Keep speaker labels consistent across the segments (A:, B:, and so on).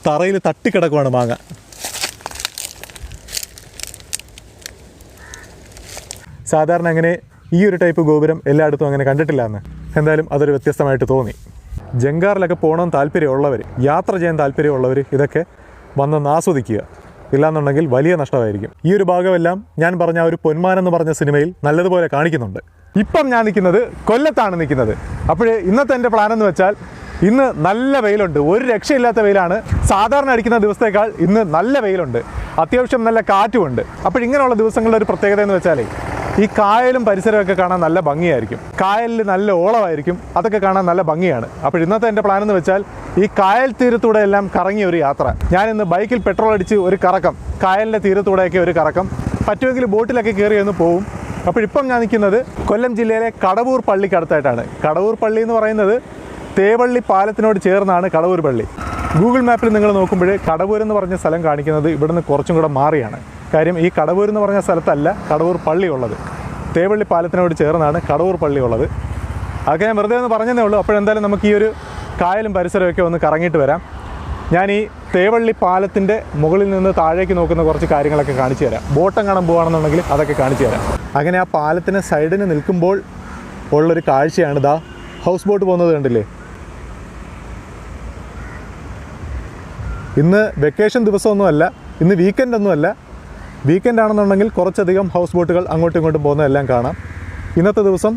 A: തറയിൽ തട്ടിക്കിടക്കുവാണ് മാങ്ങ. സാധാരണ അങ്ങനെ ഈ ഒരു ടൈപ്പ് ഗോപുരം എല്ലായിടത്തും അങ്ങനെ കണ്ടിട്ടില്ല എന്ന്. എന്തായാലും അതൊരു വ്യത്യസ്തമായിട്ട് തോന്നി. ജങ്കാറിലൊക്കെ പോകണമെന്ന് താല്പര്യമുള്ളവർ, യാത്ര ചെയ്യാൻ താല്പര്യമുള്ളവർ ഇതൊക്കെ വന്നൊന്ന് ആസ്വദിക്കുക. ഇല്ലാന്നുണ്ടെങ്കിൽ വലിയ നഷ്ടമായിരിക്കും. ഈ ഒരു ഭാഗമെല്ലാം ഞാൻ പറഞ്ഞ ഒരു പൊന്മാൻ എന്ന് പറഞ്ഞ സിനിമയിൽ നല്ലതുപോലെ കാണിക്കുന്നുണ്ട്. ഇപ്പം ഞാൻ നിൽക്കുന്നത് കൊല്ലത്താണ് നിൽക്കുന്നത്. അപ്പോൾ ഇന്നത്തെ എൻ്റെ പ്ലാൻ എന്ന് വെച്ചാൽ, ഇന്ന് നല്ല വെയിലുണ്ട്, ഒരു രക്ഷയില്ലാത്ത വെയിലാണ്. സാധാരണ അടിക്കുന്ന ദിവസത്തേക്കാൾ ഇന്ന് നല്ല വെയിലുണ്ട്, അത്യാവശ്യം നല്ല കാറ്റുമുണ്ട്. അപ്പോൾ ഇങ്ങനെയുള്ള ദിവസങ്ങളുടെ ഒരു പ്രത്യേകത എന്ന് വെച്ചാൽ ഈ കായലും പരിസരമൊക്കെ കാണാൻ നല്ല ഭംഗിയായിരിക്കും. കായലിൽ നല്ല ഓളമായിരിക്കും, അതൊക്കെ കാണാൻ നല്ല ഭംഗിയാണ്. അപ്പോൾ ഇന്നത്തെ എൻ്റെ പ്ലാൻ എന്ന് വെച്ചാൽ ഈ കായൽ തീരത്തൂടെ എല്ലാം കറങ്ങിയ ഒരു യാത്ര. ഞാനിന്ന് ബൈക്കിൽ പെട്രോൾ അടിച്ച് ഒരു കറക്കം, കായലിൻ്റെ തീരത്തൂടെയൊക്കെ ഒരു കറക്കം, പറ്റുമെങ്കിൽ ബോട്ടിലൊക്കെ കയറി ഒന്ന് പോവും. അപ്പോൾ ഇപ്പം ഞാൻ നിൽക്കുന്നത് കൊല്ലം ജില്ലയിലെ കടവൂർ പള്ളിക്കടുത്തായിട്ടാണ്. കടവൂർ പള്ളി എന്ന് പറയുന്നത് തേവള്ളി പാലത്തിനോട് ചേർന്നാണ് കടവൂർ പള്ളി. ഗൂഗിൾ മാപ്പിൽ നിങ്ങൾ നോക്കുമ്പോൾ കടവൂർ എന്ന് പറഞ്ഞ സ്ഥലം കാണിക്കുന്നത് ഇവിടുന്ന് കുറച്ചും കൂടെ മാറിയാണ്. കാര്യം ഈ കടവൂർ എന്ന് പറഞ്ഞ സ്ഥലത്തല്ല കടവൂർ പള്ളി ഉള്ളത്, തേവള്ളി പാലത്തിനോട് ചേർന്നാണ് കടവൂർ പള്ളി ഉള്ളത്. അതൊക്കെ ഞാൻ വെറുതെ ഒന്ന് പറഞ്ഞതേ ഉള്ളൂ. അപ്പോഴെന്തായാലും നമുക്ക് ഈ ഒരു കായലും പരിസരമൊക്കെ ഒന്ന് കറങ്ങിയിട്ട് വരാം. ഞാൻ ഈ തേവള്ളി പാലത്തിൻ്റെ മുകളിൽ നിന്ന് താഴേക്ക് നോക്കുന്ന കുറച്ച് കാര്യങ്ങളൊക്കെ കാണിച്ചു തരാം. ബോട്ടം കാണാൻ പോകുകയാണെന്നുണ്ടെങ്കിൽ അതൊക്കെ കാണിച്ചു തരാം. അങ്ങനെ ആ പാലത്തിന് സൈഡിന് നിൽക്കുമ്പോൾ ഉള്ളൊരു കാഴ്ചയാണ് ദാ ഹൗസ് ബോട്ട് പോകുന്നത് കണ്ടില്ലേ. ഇന്ന് വെക്കേഷൻ ദിവസമൊന്നുമല്ല, ഇന്ന് വീക്കെൻഡൊന്നുമല്ല. വീക്കെൻഡ് ആണെന്നുണ്ടെങ്കിൽ കുറച്ചധികം ഹൗസ് ബോട്ടുകൾ അങ്ങോട്ടും ഇങ്ങോട്ടും പോകുന്നതെല്ലാം കാണാം. ഇന്നത്തെ ദിവസം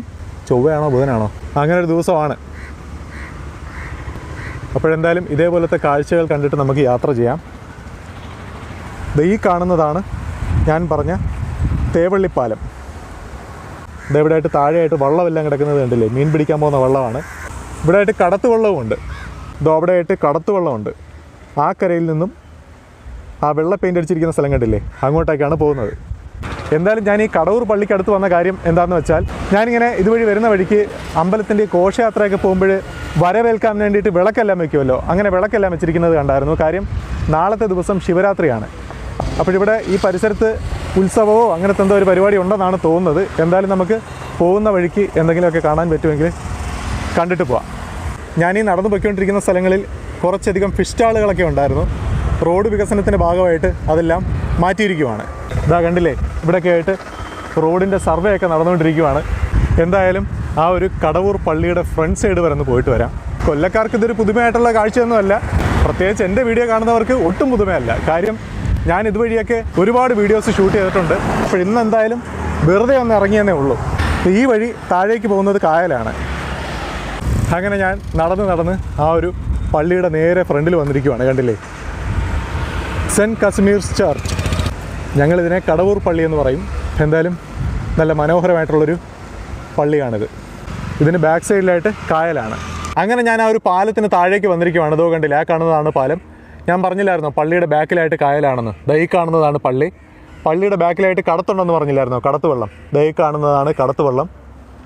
A: ചൊവ്വയാണോ ബുധനാണോ അങ്ങനെ ഒരു ദിവസമാണ്. അപ്പോഴെന്തായാലും ഇതേപോലത്തെ കാഴ്ചകൾ കണ്ടിട്ട് നമുക്ക് യാത്ര ചെയ്യാം. ഈ കാണുന്നതാണ് ഞാൻ പറഞ്ഞ തേവള്ളിപ്പാലം. ഇതെവിടെയായിട്ട് താഴെയായിട്ട് വള്ളമെല്ലാം കിടക്കുന്നത് കണ്ടില്ലേ, മീൻ പിടിക്കാൻ പോകുന്ന വള്ളമാണ്. ഇവിടെയായിട്ട് കടത്തുവള്ളവുമുണ്ട്. അവിടെയായിട്ട് കടത്തുവള്ളമുണ്ട്. ആ കരയിൽ നിന്നും ആ വെള്ള പെയിൻ്റ് അടിച്ചിരിക്കുന്ന സ്ഥലം കണ്ടില്ലേ, അങ്ങോട്ടേക്കാണ് പോകുന്നത്. എന്തായാലും ഞാൻ ഈ കടവൂർ പള്ളിക്കടുത്ത് വന്ന കാര്യം എന്താണെന്ന് വെച്ചാൽ, ഞാനിങ്ങനെ ഇതുവഴി വരുന്ന വഴിക്ക് അമ്പലത്തിൻ്റെ ഘോഷയാത്രയൊക്കെ പോകുമ്പോൾ വരവേൽക്കാൻ വേണ്ടിയിട്ട് വിളക്കെല്ലാം വയ്ക്കുമല്ലോ, അങ്ങനെ വിളക്കെല്ലാം വെച്ചിരിക്കുന്നത് കണ്ടായിരുന്നു. കാര്യം നാളത്തെ ദിവസം ശിവരാത്രിയാണ്. അപ്പോഴിവിടെ ഈ പരിസരത്ത് ഉത്സവമോ അങ്ങനത്തെ എന്തോ ഒരു പരിപാടി ഉണ്ടെന്നാണ് തോന്നുന്നത്. എന്തായാലും നമുക്ക് പോകുന്ന വഴിക്ക് എന്തെങ്കിലുമൊക്കെ കാണാൻ പറ്റുമെങ്കിൽ കണ്ടിട്ട് പോവാം. ഞാനീ നടന്നു പോയിക്കൊണ്ടിരിക്കുന്ന സ്ഥലങ്ങളിൽ കുറച്ചധികം ഫിഷ് സ്റ്റാളുകളൊക്കെ ഉണ്ടായിരുന്നു. റോഡ് വികസനത്തിൻ്റെ ഭാഗമായിട്ട് അതെല്ലാം മാറ്റിയിരിക്കുവാണ്. ഇതാ കണ്ടില്ലേ, ഇവിടെയൊക്കെ ആയിട്ട് റോഡിൻ്റെ സർവേ ഒക്കെ നടന്നുകൊണ്ടിരിക്കുവാണ്. എന്തായാലും ആ ഒരു കടവൂർ പള്ളിയുടെ ഫ്രണ്ട് സൈഡ് വരെ ഒന്ന് പോയിട്ട് വരാം. കൊല്ലക്കാർക്ക് ഇതൊരു പുതുമയായിട്ടുള്ള കാഴ്ചയൊന്നുമല്ല, പ്രത്യേകിച്ച് എൻ്റെ വീഡിയോ കാണുന്നവർക്ക് ഒട്ടും പുതുമയല്ല. കാര്യം ഞാൻ ഇതുവഴിയൊക്കെ ഒരുപാട് വീഡിയോസ് ഷൂട്ട് ചെയ്തിട്ടുണ്ട്. അപ്പോൾ ഇന്ന് എന്തായാലും വെറുതെ ഒന്ന് ഇറങ്ങിയെന്നേ ഉള്ളൂ. ഈ വഴി താഴേക്ക് പോകുന്നത് കായലാണ്. അങ്ങനെ ഞാൻ നടന്ന് ആ ഒരു പള്ളിയുടെ നേരെ ഫ്രണ്ടിൽ വന്നിരിക്കുവാണ്. കണ്ടില്ലേ, സെൻറ്റ് കശ്മീർസ് ചർച്ച്. ഞങ്ങളിതിനെ കടവൂർ പള്ളി എന്ന് പറയും. എന്തായാലും നല്ല മനോഹരമായിട്ടുള്ളൊരു പള്ളിയാണിത്. ഇതിന് ബാക്ക് സൈഡിലായിട്ട് കായലാണ്. അങ്ങനെ ഞാൻ ആ ഒരു പാലത്തിന് താഴേക്ക് വന്നിരിക്കുവാണ്. ഇതോ കണ്ടില്ലേ, ആ കാണുന്നതാണ് പാലം. ഞാൻ പറഞ്ഞില്ലായിരുന്നോ പള്ളിയുടെ ബാക്കിലായിട്ട് കായലാണെന്ന്. ഈ കാണുന്നതാണ് പള്ളി. പള്ളിയുടെ ബാക്കിലായിട്ട് കടത്തുണ്ടെന്ന് പറഞ്ഞില്ലായിരുന്നോ, കടത്തുവള്ളം. ഈ കാണുന്നതാണ് കടത്തുവള്ളം.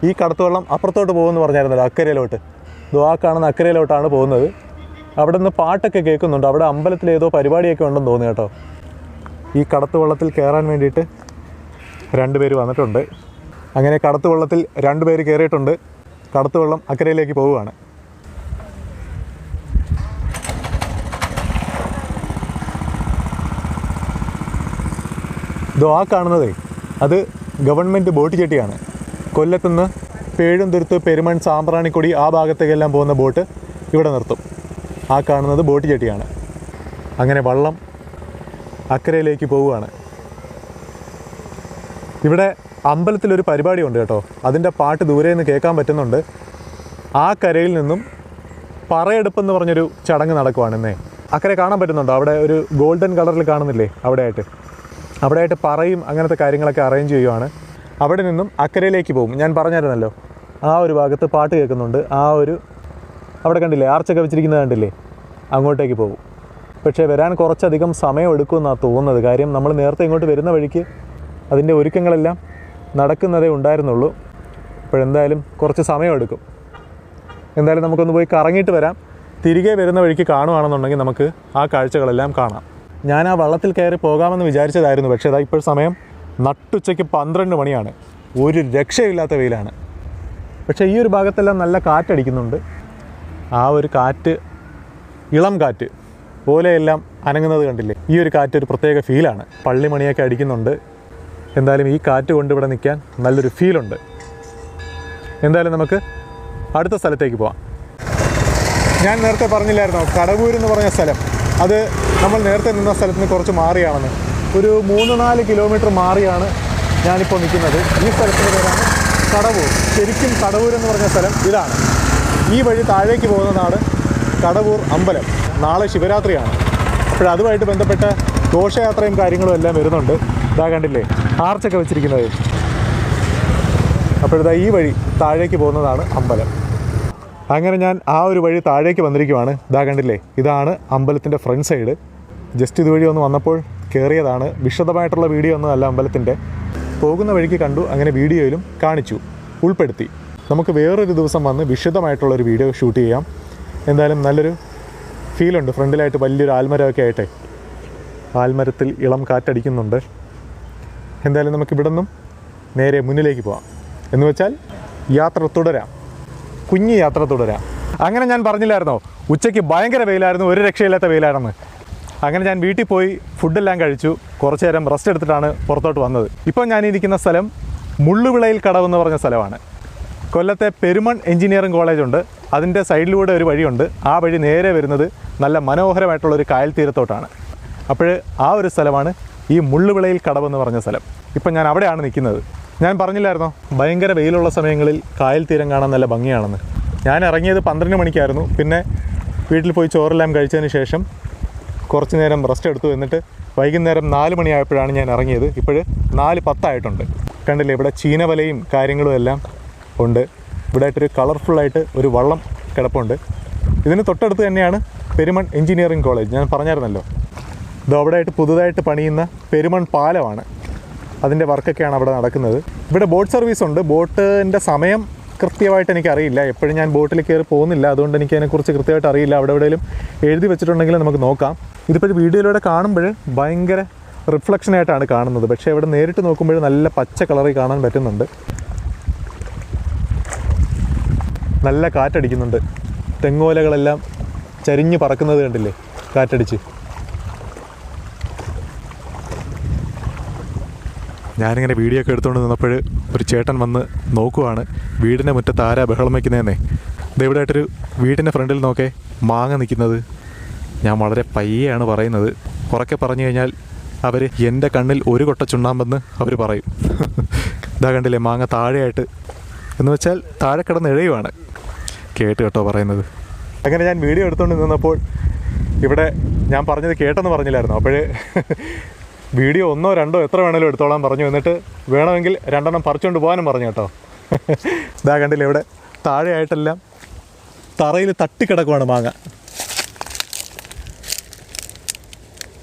A: ഈ കടത്തുവള്ളം അപ്പുറത്തോട്ട് പോകുമെന്ന് പറഞ്ഞായിരുന്നല്ലോ, അക്കരയിലോട്ട്. ആ കാണുന്ന അക്കരയിലോട്ടാണ് പോകുന്നത്. അവിടെ നിന്ന് പാട്ടൊക്കെ കേൾക്കുന്നുണ്ട്. അവിടെ അമ്പലത്തിൽ ഏതോ പരിപാടിയൊക്കെ ഉണ്ടെന്ന് തോന്നി കേട്ടോ. ഈ കടത്തുവള്ളത്തിൽ കയറാൻ വേണ്ടിയിട്ട് 2 പേര് വന്നിട്ടുണ്ട്. അങ്ങനെ കടത്തുവള്ളത്തിൽ 2 പേര് കയറിയിട്ടുണ്ട്. കടത്തുവള്ളം അക്കരയിലേക്ക് പോവുകയാണ്. ആ കാണുന്നതേ അത് ഗവൺമെൻറ് ബോട്ട് ചെട്ടിയാണ്. കൊല്ലത്തുനിന്ന് പേഴുംതുരുത്ത്, പെരുമൺ, സാമ്പ്രാണിക്കൊടി ആ ഭാഗത്തേക്കെല്ലാം പോകുന്ന ബോട്ട് ഇവിടെ നിർത്തും. ആ കാണുന്നത് ബോട്ട് ചെട്ടിയാണ്. അങ്ങനെ വള്ളം അക്കരയിലേക്ക് പോവുകയാണ്. ഇവിടെ അമ്പലത്തിലൊരു പരിപാടി ഉണ്ട് കേട്ടോ. അതിൻ്റെ പാട്ട് ദൂരെ നിന്ന് കേൾക്കാൻ പറ്റുന്നുണ്ട്. ആ കരയിൽ നിന്നും പറയെടുപ്പെന്ന് പറഞ്ഞൊരു ചടങ്ങ് നടക്കുവാണെന്നേ. അക്കരെ കാണാൻ പറ്റുന്നുണ്ടോ? അവിടെ ഒരു ഗോൾഡൻ കളറിൽ കാണുന്നില്ലേ, അവിടെയായിട്ട് പറയും അങ്ങനത്തെ കാര്യങ്ങളൊക്കെ അറേഞ്ച് ചെയ്യുവാണ്. അവിടെ നിന്നും അക്കരയിലേക്ക് പോകും. ഞാൻ പറഞ്ഞായിരുന്നല്ലോ, ആ ഒരു ഭാഗത്ത് പാട്ട് കേൾക്കുന്നുണ്ട്. അവിടെ കണ്ടില്ലേ, ആർച്ചൊക്കെ വെച്ചിരിക്കുന്നത് കണ്ടില്ലേ, അങ്ങോട്ടേക്ക് പോകും. പക്ഷേ വരാൻ കുറച്ചധികം സമയം എടുക്കുമെന്നാണ് തോന്നുന്നത്. കാര്യം നമ്മൾ നേരത്തെ ഇങ്ങോട്ട് വരുന്ന വഴിക്ക് അതിൻ്റെ ഒരുക്കങ്ങളെല്ലാം നടക്കുന്നതേ ഉണ്ടായിരുന്നുള്ളൂ. അപ്പോഴെന്തായാലും കുറച്ച് സമയമെടുക്കും. എന്തായാലും നമുക്കൊന്ന് പോയി കറങ്ങിയിട്ട് വരാം. തിരികെ വരുന്ന വഴിക്ക് കാണുകയാണെന്നുണ്ടെങ്കിൽ നമുക്ക് ആ കാഴ്ചകളെല്ലാം കാണാം. ഞാൻ ആ വള്ളത്തിൽ കയറി പോകാമെന്ന് വിചാരിച്ചതായിരുന്നു. പക്ഷേ അതാ ഇപ്പോൾ സമയം നട്ടുച്ചയ്ക്ക് 12 മണിയാണ്. ഒരു രക്ഷയില്ലാത്ത വെയിലാണ്. പക്ഷേ ഈ ഒരു ഭാഗത്തെല്ലാം നല്ല കാറ്റടിക്കുന്നുണ്ട്. ആ ഒരു കാറ്റ്, ഇളം കാറ്റ്, ഓലയെല്ലാം അനങ്ങുന്നത് കണ്ടില്ലേ? ഈ ഒരു കാറ്റ് ഒരു പ്രത്യേക ഫീലാണ്. പള്ളിമണിയൊക്കെ അടിക്കുന്നുണ്ട്. എന്തായാലും ഈ കാറ്റ് കൊണ്ട് ഇവിടെ നിൽക്കാൻ നല്ലൊരു ഫീലുണ്ട്. എന്തായാലും നമുക്ക് അടുത്ത സ്ഥലത്തേക്ക് പോവാം. ഞാൻ നേരത്തെ പറഞ്ഞില്ലായിരുന്നോ കടവൂർ എന്ന് പറഞ്ഞ സ്ഥലം? അത് നമ്മൾ നേരത്തെ നിന്ന സ്ഥലത്ത് നിന്ന് കുറച്ച് മാറിയാണെന്ന്. ഒരു 3-4 കിലോമീറ്റർ മാറിയാണ് ഞാനിപ്പോൾ നിൽക്കുന്നത്. ഈ സ്ഥലത്തിൻ്റെ പേരാണ് കടവൂർ. ശരിക്കും കടവൂർ എന്ന് പറഞ്ഞ സ്ഥലം ഇതാണ്. ഈ വഴി താഴേക്ക് പോകുന്നതാണ് കടവൂർ അമ്പലം. നാളെ ശിവരാത്രിയാണ്. അപ്പോഴതുമായിട്ട് ബന്ധപ്പെട്ട ഘോഷയാത്രയും കാര്യങ്ങളും എല്ലാം വരുന്നുണ്ട്. ഇതാ കണ്ടില്ലേ ആർച്ചൊക്കെ വെച്ചിരിക്കുന്നത്. അപ്പോഴിതാ ഈ വഴി താഴേക്ക് പോകുന്നതാണ് അമ്പലം. അങ്ങനെ ഞാൻ ആ ഒരു വഴി താഴേക്ക് വന്നിരിക്കുവാണ്. ഇതാ കണ്ടില്ലേ, ഇതാണ് അമ്പലത്തിൻ്റെ ഫ്രണ്ട് സൈഡ്. ജസ്റ്റ് ഇതുവഴി ഒന്ന് വന്നപ്പോൾ കയറിയതാണ്. വിശദമായിട്ടുള്ള വീഡിയോ ഒന്നും അല്ല അമ്പലത്തിൻ്റെ. പോകുന്ന വഴിക്ക് കണ്ടു, അങ്ങനെ വീഡിയോയിലും കാണിച്ചു, ഉൾപ്പെടുത്തി. നമുക്ക് വേറൊരു ദിവസം വന്ന് വിശദമായിട്ടുള്ളൊരു വീഡിയോ ഷൂട്ട് ചെയ്യാം. എന്തായാലും നല്ലൊരു ഫീലുണ്ട്. ഫ്രണ്ടിലായിട്ട് വലിയൊരു ആൽമരമൊക്കെ ആയിട്ടേ, ആൽമരത്തിൽ ഇളം കാറ്റടിക്കുന്നുണ്ട്. എന്തായാലും നമുക്ക് ഇവിടെ നിന്നും നേരെ മുന്നിലേക്ക് പോവാം. എന്ന് വെച്ചാൽ യാത്ര തുടരാം, കുഞ്ഞു യാത്ര തുടരാം. അങ്ങനെ ഞാൻ പറഞ്ഞില്ലായിരുന്നോ ഉച്ചയ്ക്ക് ഭയങ്കര വെയിലായിരുന്നു, ഒരു രക്ഷയില്ലാത്ത വെയിലാണെന്ന്. അങ്ങനെ ഞാൻ വീട്ടിൽ പോയി ഫുഡെല്ലാം കഴിച്ചു. കുറച്ച് നേരം റെസ്റ്റ് എടുത്തിട്ടാണ് പുറത്തോട്ട് വന്നത്. ഇപ്പോൾ ഞാനിരിക്കുന്ന സ്ഥലം മുള്ളുവിളയിൽ കടവ് എന്ന് പറഞ്ഞ സ്ഥലമാണ്. കൊല്ലത്തെ പെരുമൺ എഞ്ചിനീയറിംഗ് കോളേജുണ്ട്, അതിൻ്റെ സൈഡിലൂടെ ഒരു വഴിയുണ്ട്. ആ വഴി നേരെ വരുന്നത് നല്ല മനോഹരമായിട്ടുള്ളൊരു കായൽ തീരത്തോട്ടാണ്. അപ്പോൾ ആ ഒരു സ്ഥലമാണ് ഈ മുള്ളുവിളയിൽ കടവ് എന്ന് പറഞ്ഞ സ്ഥലം. ഇപ്പം ഞാൻ അവിടെയാണ് നിൽക്കുന്നത്. ഞാൻ പറഞ്ഞില്ലായിരുന്നോ ഭയങ്കര വെയിലുള്ള സമയങ്ങളിൽ കായൽ തീരം കാണാൻ നല്ല ഭംഗിയാണെന്ന്. ഞാൻ ഇറങ്ങിയത് 12 മണിക്കായിരുന്നു. പിന്നെ വീട്ടിൽ പോയി ചോറെല്ലാം കഴിച്ചതിന് ശേഷം കുറച്ച് നേരം റെസ്റ്റ് എടുത്തു. എന്നിട്ട് വൈകുന്നേരം 4 മണിയായപ്പോഴാണ് ഞാൻ ഇറങ്ങിയത്. ഇപ്പോൾ 4:10 ആയിട്ടുണ്ട്. കണ്ടില്ലേ, ഇവിടെ ചീനവലയും കാര്യങ്ങളും എല്ലാം ഉണ്ട്. ഇവിടെ ആയിട്ടൊരു കളർഫുള്ളായിട്ട് ഒരു വള്ളം കിടപ്പുണ്ട്. ഇതിന് തൊട്ടടുത്ത് തന്നെയാണ് പെരുമൺ എഞ്ചിനീയറിംഗ് കോളേജ്. ഞാൻ പറഞ്ഞായിരുന്നല്ലോ. ഇത് അവിടെ ആയിട്ട് പുതുതായിട്ട് പണിയുന്ന പെരുമൺ പാലമാണ്. അതിൻ്റെ വർക്കൊക്കെയാണ് അവിടെ നടക്കുന്നത്. ഇവിടെ ബോട്ട് സർവീസ് ഉണ്ട്. ബോട്ടിൻ്റെ സമയം കൃത്യമായിട്ട് എനിക്കറിയില്ല. എപ്പോഴും ഞാൻ ബോട്ടിൽ കയറി പോകുന്നില്ല, അതുകൊണ്ട് എനിക്ക് അതിനെക്കുറിച്ച് കൃത്യമായിട്ട് അറിയില്ല. അവിടെ എവിടെയെങ്കിലും എഴുതി വെച്ചിട്ടുണ്ടെങ്കിൽ നമുക്ക് നോക്കാം. ഇതിപ്പോൾ വീഡിയോയിലൂടെ കാണുമ്പോൾ ഭയങ്കര റിഫ്ലക്ഷനായിട്ടാണ് കാണുന്നത്. പക്ഷേ ഇവിടെ നേരിട്ട് നോക്കുമ്പോൾ നല്ല പച്ച കളറിൽ കാണാൻ പറ്റുന്നുണ്ട്. നല്ല കാറ്റടിക്കുന്നുണ്ട്. തെങ്ങോലകളെല്ലാം ചരിഞ്ഞ് പറക്കുന്നത് കണ്ടില്ലേ കാറ്റടിച്ച്. ഞാനിങ്ങനെ വീഡിയോ ഒക്കെ എടുത്തുകൊണ്ട് നിന്നപ്പോൾ ഒരു ചേട്ടൻ വന്ന് നോക്കുവാണ് വീടിൻ്റെ മുറ്റത്ത് ആരാ ബഹളം വയ്ക്കുന്നതെന്നേ. ഇതെവിടെയായിട്ടൊരു വീടിൻ്റെ ഫ്രണ്ടിൽ നോക്കേ മാങ്ങ നിൽക്കുന്നത്. ഞാൻ വളരെ പയ്യെയാണ് പറയുന്നത്. കുറക്കെ പറഞ്ഞു കഴിഞ്ഞാൽ അവർ എൻ്റെ കണ്ണിൽ ഒരു കൊട്ട ചുണ്ണാമ്പെന്ന് അവർ പറയും. ഇതാ കണ്ടില്ലേ മാങ്ങ താഴെയായിട്ട്, എന്ന് വെച്ചാൽ താഴെ കിടന്ന് എഴയുവാണ്. കേട്ട് കേട്ടോ പറയുന്നത്. അങ്ങനെ ഞാൻ വീഡിയോ എടുത്തുകൊണ്ട് നിന്നപ്പോൾ ഇവിടെ ഞാൻ പറഞ്ഞത് കേട്ടെന്ന് പറഞ്ഞില്ലായിരുന്നു. അപ്പോൾ വീഡിയോ 1, 2 എത്ര വേണേലും എടുത്തോളാൻ പറഞ്ഞു. എന്നിട്ട് വേണമെങ്കിൽ 2 പറിച്ചുകൊണ്ട് പോകാനും പറഞ്ഞു കേട്ടോ. ഇതാ കണ്ടില്ലേ ഇവിടെ താഴെയായിട്ടെല്ലാം തറയിൽ തട്ടിക്കിടക്കുവാണ് മാങ്ങ.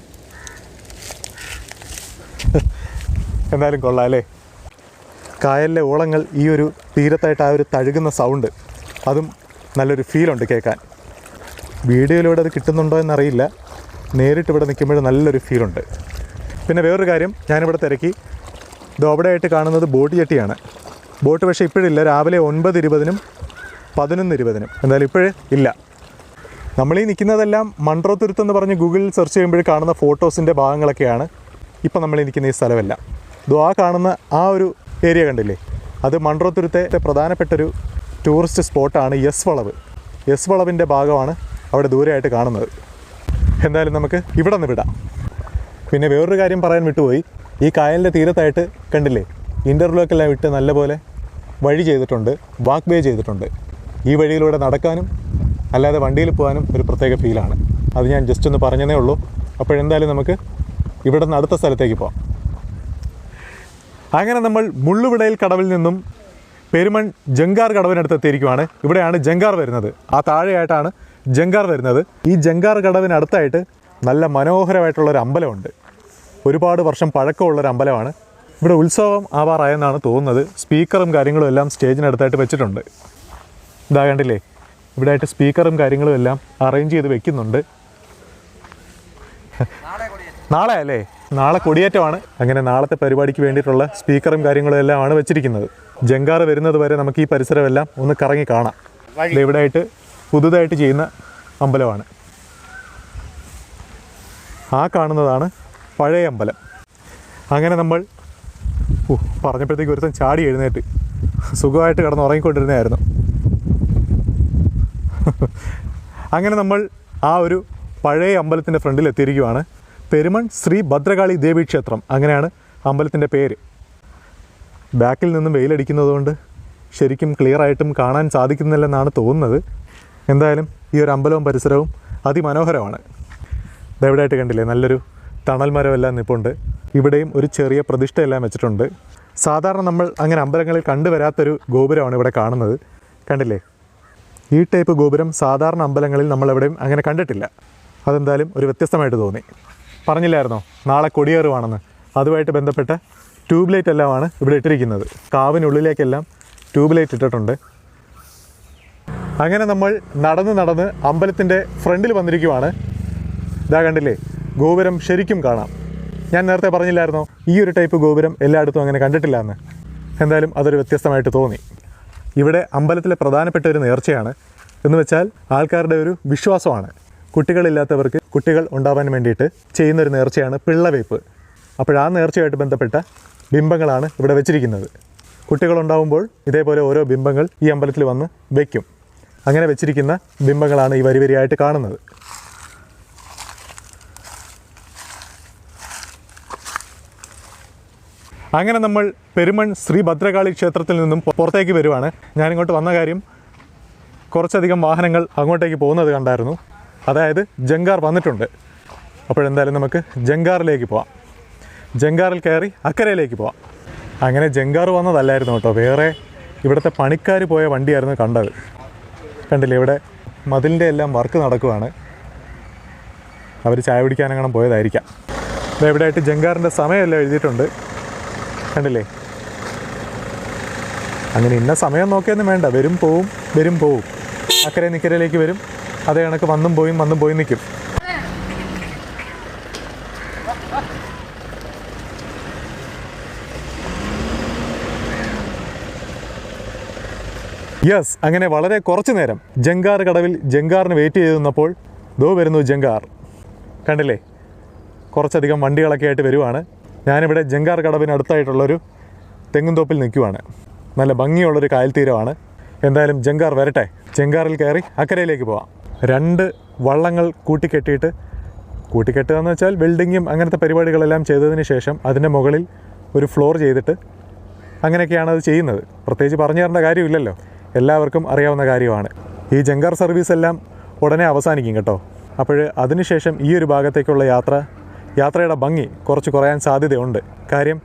A: എന്തായാലും കൊള്ളാം അല്ലേ. കായലിലെ ഓളങ്ങൾ ഈ ഒരു തീരത്തായിട്ട് ആ ഒരു തഴുകുന്ന സൗണ്ട്, അതും നല്ലൊരു ഫീലുണ്ട് കേൾക്കാൻ. വീഡിയോയിലൂടെ അത് കിട്ടുന്നുണ്ടോ എന്നറിയില്ല. നേരിട്ട് ഇവിടെ നിൽക്കുമ്പോൾ നല്ലൊരു ഫീലുണ്ട്. പിന്നെ വേറൊരു കാര്യം ഞാനിവിടെ തിരക്കി. ഇത് അവിടെയായിട്ട് കാണുന്നത് ബോട്ട് ജെട്ടിയാണ്. ബോട്ട് പക്ഷേ ഇപ്പോഴില്ല. രാവിലെ 9:20-നും 11:20-നും. എന്തായാലും ഇപ്പോഴേ ഇല്ല. നമ്മളീ നിൽക്കുന്നതെല്ലാം മൺട്രോത്തുരുത്ത് എന്ന് പറഞ്ഞ് ഗൂഗിളിൽ സെർച്ച് ചെയ്യുമ്പോൾ കാണുന്ന ഫോട്ടോസിൻ്റെ ഭാഗങ്ങളൊക്കെയാണ്. ഇപ്പം നമ്മളീ നിൽക്കുന്ന ഈ സ്ഥലമല്ല. ഇതോ ആ കാണുന്ന ആ ഒരു ഏരിയ കണ്ടില്ലേ, അത് മൺട്രോത്തുരുത്തെ പ്രധാനപ്പെട്ടൊരു ടൂറിസ്റ്റ് സ്പോട്ടാണ് എസ് വളവ്. എസ് വളവിൻ്റെ ഭാഗമാണ് അവിടെ ദൂരെയായിട്ട് കാണുന്നത്. എന്തായാലും നമുക്ക് ഇവിടെ നിന്ന് വിടാം. പിന്നെ വേറൊരു കാര്യം പറയാൻ വിട്ടുപോയി. ഈ കായലിൻ്റെ തീരത്തായിട്ട് കണ്ടില്ലേ ഇൻ്റർലോക്കെല്ലാം വിട്ട് നല്ലപോലെ വഴി ചെയ്തിട്ടുണ്ട്, വാക്ക് വേ ചെയ്തിട്ടുണ്ട്. ഈ വഴിയിലൂടെ നടക്കാനും അല്ലാതെ വണ്ടിയിൽ പോകാനും ഒരു പ്രത്യേക ഫീലാണ്. അത് ഞാൻ ജസ്റ്റ് ഒന്ന് പറഞ്ഞതേ ഉള്ളൂ. അപ്പോഴെന്തായാലും നമുക്ക് ഇവിടെ നിന്ന് അടുത്ത സ്ഥലത്തേക്ക് പോകാം. അങ്ങനെ നമ്മൾ മുള്ളുവിളയിൽ കടവിൽ നിന്നും പെരുമൺ ജങ്കാർ കടവിനടുത്ത് എത്തിയിരിക്കുവാണ്. ഇവിടെയാണ് ജങ്കാർ വരുന്നത്. ആ താഴെയായിട്ടാണ് ജങ്കാർ വരുന്നത്. ഈ ജങ്കാർ കടവിനടുത്തായിട്ട് നല്ല മനോഹരമായിട്ടുള്ളൊരു അമ്പലമുണ്ട്. ഒരുപാട് വർഷം പഴക്കമുള്ളൊരു അമ്പലമാണ്. ഇവിടെ ഉത്സവം ആവാറായെന്നാണ് തോന്നുന്നത്. സ്പീക്കറും കാര്യങ്ങളും എല്ലാം സ്റ്റേജിനടുത്തായിട്ട് വെച്ചിട്ടുണ്ട്. ഇതാ കണ്ടില്ലേ ഇവിടെ ആയിട്ട് സ്പീക്കറും കാര്യങ്ങളും എല്ലാം അറേഞ്ച് ചെയ്ത് വെക്കുന്നുണ്ട്. നാളെ അല്ലേ, നാളെ കൊടിയേറ്റമാണ്. അങ്ങനെ നാളത്തെ പരിപാടിക്ക് വേണ്ടിയിട്ടുള്ള സ്പീക്കറും കാര്യങ്ങളും എല്ലാമാണ് വെച്ചിരിക്കുന്നത്. ജങ്കാർ വരുന്നത് വരെ നമുക്ക് ഈ പരിസരമെല്ലാം ഒന്ന് കറങ്ങി കാണാം. ഇവിടെ ആയിട്ട് പുതുതായിട്ട് ചെയ്യുന്ന അമ്പലമാണ്. ആ കാണുന്നതാണ് പഴയ അമ്പലം. അങ്ങനെ നമ്മൾ പറഞ്ഞപ്പോഴത്തേക്ക് ഒരുത്തൻ ചാടി എഴുന്നേറ്റ് സുഖമായിട്ട് കിടന്ന് ഉറങ്ങിക്കൊണ്ടിരുന്നതായിരുന്നു. അങ്ങനെ നമ്മൾ ആ ഒരു പഴയ അമ്പലത്തിൻ്റെ ഫ്രണ്ടിൽ എത്തിയിരിക്കുവാണ്. പെരുമൺ ശ്രീ ഭദ്രകാളി ദേവി ക്ഷേത്രം, അങ്ങനെയാണ് അമ്പലത്തിൻ്റെ പേര്. ബാക്കിൽ നിന്നും വെയിലടിക്കുന്നതുകൊണ്ട് ശരിക്കും ക്ലിയറായിട്ടും കാണാൻ സാധിക്കുന്നില്ലെന്നാണ് തോന്നുന്നത്. എന്തായാലും ഈ ഒരു അമ്പലവും പരിസരവും അതിമനോഹരമാണ്. ഇതെവിടെയായിട്ട് കണ്ടില്ലേ, നല്ലൊരു തണൽ മരമെല്ലാം നിൽപ്പുണ്ട്. ഇവിടെയും ഒരു ചെറിയ പ്രതിഷ്ഠയെല്ലാം വെച്ചിട്ടുണ്ട്. സാധാരണ നമ്മൾ അങ്ങനെ അമ്പലങ്ങളിൽ കണ്ടുവരാത്തൊരു ഗോപുരമാണ് ഇവിടെ കാണുന്നത്. കണ്ടില്ലേ, ഈ ടൈപ്പ് ഗോപുരം സാധാരണ അമ്പലങ്ങളിൽ നമ്മളെവിടെയും അങ്ങനെ കണ്ടിട്ടില്ല. അതെന്തായാലും ഒരു വ്യത്യസ്തമായിട്ട് തോന്നി. പറഞ്ഞില്ലായിരുന്നോ നാളെ കൊടിയേറുവാണെന്ന്? അതുമായിട്ട് ബന്ധപ്പെട്ട ട്യൂബ് ലൈറ്റ് എല്ലാമാണ് ഇവിടെ ഇട്ടിരിക്കുന്നത്. കാവിനുള്ളിലേക്കെല്ലാം ട്യൂബ് ലൈറ്റ് ഇട്ടിട്ടുണ്ട്. അങ്ങനെ നമ്മൾ നടന്ന് അമ്പലത്തിൻ്റെ ഫ്രണ്ടിൽ വന്നിരിക്കുവാണ്. ഇതാ കണ്ടില്ലേ, ഗോപുരം ശരിക്കും കാണാം. ഞാൻ നേരത്തെ പറഞ്ഞില്ലായിരുന്നോ ഈ ഒരു ടൈപ്പ് ഗോപുരം എല്ലായിടത്തും അങ്ങനെ കണ്ടിട്ടില്ല എന്ന്? എന്തായാലും അതൊരു വ്യത്യസ്തമായിട്ട് തോന്നി. ഇവിടെ അമ്പലത്തിലെ പ്രധാനപ്പെട്ട ഒരു നേർച്ചയാണ്. എന്ന് വെച്ചാൽ ആൾക്കാരുടെ ഒരു വിശ്വാസമാണ്. കുട്ടികളില്ലാത്തവർക്ക് കുട്ടികൾ ഉണ്ടാവാൻ വേണ്ടിയിട്ട് ചെയ്യുന്നൊരു നേർച്ചയാണ് പിള്ളവയ്പ്പ്. അപ്പോഴാ നേർച്ചയായിട്ട് ബന്ധപ്പെട്ട ബിംബങ്ങളാണ് ഇവിടെ വെച്ചിരിക്കുന്നത്. കുട്ടികളുണ്ടാവുമ്പോൾ ഇതേപോലെ ഓരോ ബിംബങ്ങൾ ഈ അമ്പലത്തിൽ വന്ന് വയ്ക്കും. അങ്ങനെ വെച്ചിരിക്കുന്ന ബിംബങ്ങളാണ് ഈ വരിവരിയായിട്ട് കാണുന്നത്. അങ്ങനെ നമ്മൾ പെരുമൺ ശ്രീ ഭദ്രകാളി ക്ഷേത്രത്തിൽ നിന്നും പുറത്തേക്ക് വരുവാണ്. ഞാനിങ്ങോട്ട് വന്ന കാര്യം, കുറച്ചധികം വാഹനങ്ങൾ അങ്ങോട്ടേക്ക് പോകുന്നത് കണ്ടായിരുന്നു. അതായത് ജങ്കാർ വന്നിട്ടുണ്ട്. അപ്പോഴെന്തായാലും നമുക്ക് ജങ്കാറിലേക്ക് പോവാം. ജങ്കാറിൽ കയറി അക്കരയിലേക്ക് പോവാം. അങ്ങനെ ജങ്കാർ വന്നതല്ലായിരുന്നു കേട്ടോ, വേറെ ഇവിടുത്തെ പണിക്കാർ പോയ വണ്ടിയായിരുന്നു കണ്ടത്. കണ്ടില്ലേ, ഇവിടെ മതിലിൻ്റെ എല്ലാം വർക്ക് നടക്കുവാണ്. അവർ ചായ പിടിക്കാനെങ്ങനെ പോയതായിരിക്കാം. ഇതെവിടെയായിട്ട് ജങ്കാറിൻ്റെ സമയമെല്ലാം എഴുതിയിട്ടുണ്ട്. കണ്ടില്ലേ, അങ്ങനെ ഇന്ന സമയം നോക്കിയൊന്നും വേണ്ട, വരും പോവും. അക്കരെ നിക്കരയിലേക്ക് വരും, അതേ കണക്ക് വന്നും പോയി നിൽക്കും. യെസ്, അങ്ങനെ വളരെ കുറച്ച് നേരം ജങ്കാർ കടവിൽ ജങ്കാറിന് വെയിറ്റ് ചെയ്ത് നിന്നപ്പോൾ ദോ വരുന്നു ജങ്കാർ. കണ്ടില്ലേ, കുറച്ചധികം വണ്ടികളൊക്കെ ആയിട്ട് വരുവാണ്. ഞാനിവിടെ ജങ്കാർ കടവിനടുത്തായിട്ടുള്ളൊരു തെങ്ങുംതോപ്പിൽ നിൽക്കുവാണ്. നല്ല ഭംഗിയുള്ളൊരു കായൽ തീരമാണ്. എന്തായാലും ജങ്കാർ വരട്ടെ. ജങ്കാറിൽ കയറി അക്കരയിലേക്ക് പോവാം. 2 വള്ളങ്ങൾ കൂട്ടിക്കെട്ടുക എന്ന് വെച്ചാൽ വെൽഡിങ്ങും അങ്ങനത്തെ പരിപാടികളെല്ലാം ചെയ്തതിന് ശേഷം അതിൻ്റെ മുകളിൽ ഒരു ഫ്ലോർ ചെയ്തിട്ട് അങ്ങനെയൊക്കെയാണ് അത് ചെയ്യുന്നത്. പ്രത്യേകിച്ച് പറഞ്ഞു തരേണ്ട കാര്യമില്ലല്ലോ, എല്ലാവർക്കും അറിയാവുന്ന കാര്യമാണ്. ഈ ജങ്കാർ സർവീസ് എല്ലാം ഉടനെ അവസാനിക്കും കേട്ടോ. അപ്പോൾ അതിനുശേഷം ഈ ഒരു ഭാഗത്തേക്കുള്ള യാത്രയുടെ ഭംഗി കുറച്ച് കുറയാൻ സാധ്യതയുണ്ട്. കാര്യം